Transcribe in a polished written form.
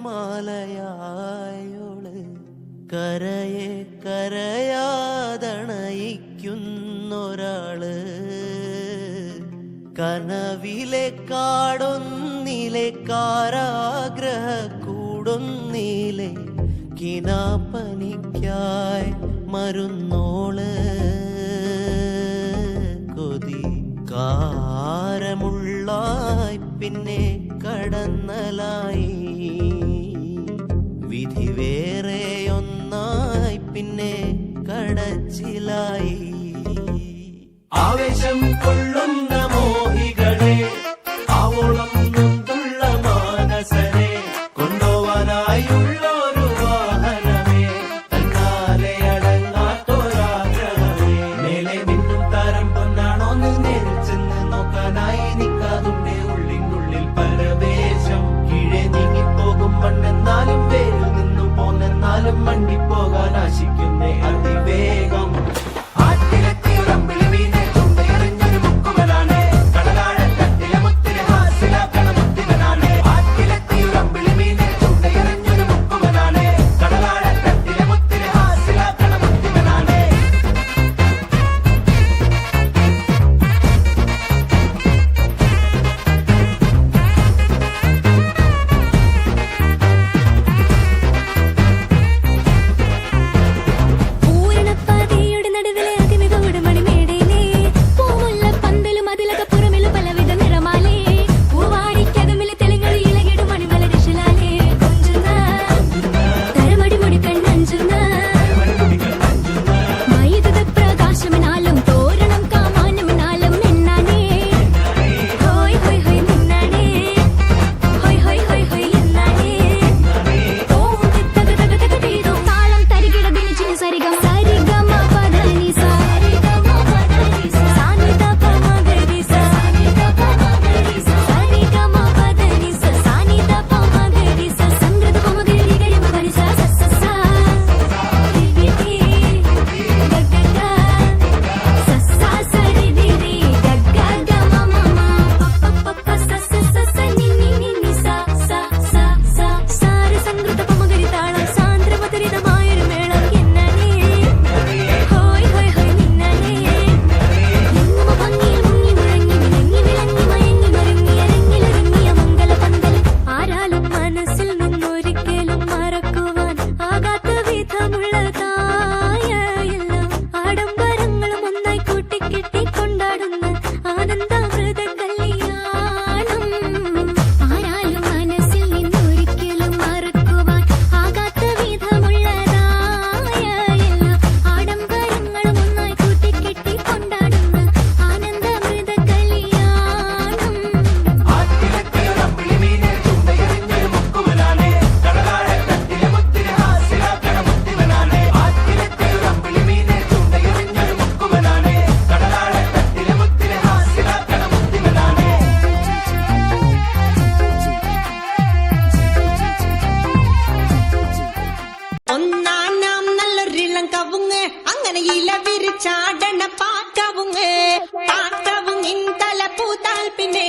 തിരമാലയായോള് കരയെ കരയാതണയിക്കുന്നൊരാള് കനവിലെ കാടൊന്നിലെ കാരാഗ്രഹ കൂടൊന്നിലെ കിനാപ്പനിക്കായി മരുന്നോള് കൊതി കാരമുള്ളായി പിന്നെ കടന്നലായി വിധി വേറെയൊന്നായി പിന്നെ കടച്ചിലായി ആവേശം കൊള്ളുന്ന മോഹികളെ ആവോളം നൊന്തുള്ള മാനസരെ കൊണ്ടുപോവാനായുള്ളൊരു വാഹനമേ തന്നാലെ അടങ്ങാത്തൊരാഗ്രഹമേ മേലെ മിന്നും താരം പൊന്നാണോന്ന് നേരിൽ ചെന്ന് നോക്കാനായി നിൽക്കാതുണ്ടേ ഉള്ളിനുള്ളിൽ പരവേശം കീഴെ നീങ്ങിപ്പോകും മണ്ണെന്നാലും വേരിൽ നിന്നു പോന്നെന്നാലും മണ്ടിപ്പോകാൻ ആശിക്കുന്നേ അതിവേഗം ചാടണ പാട്ടവും പാട്ടവും ഇന്തല പൂത്താൽ പിന്നെ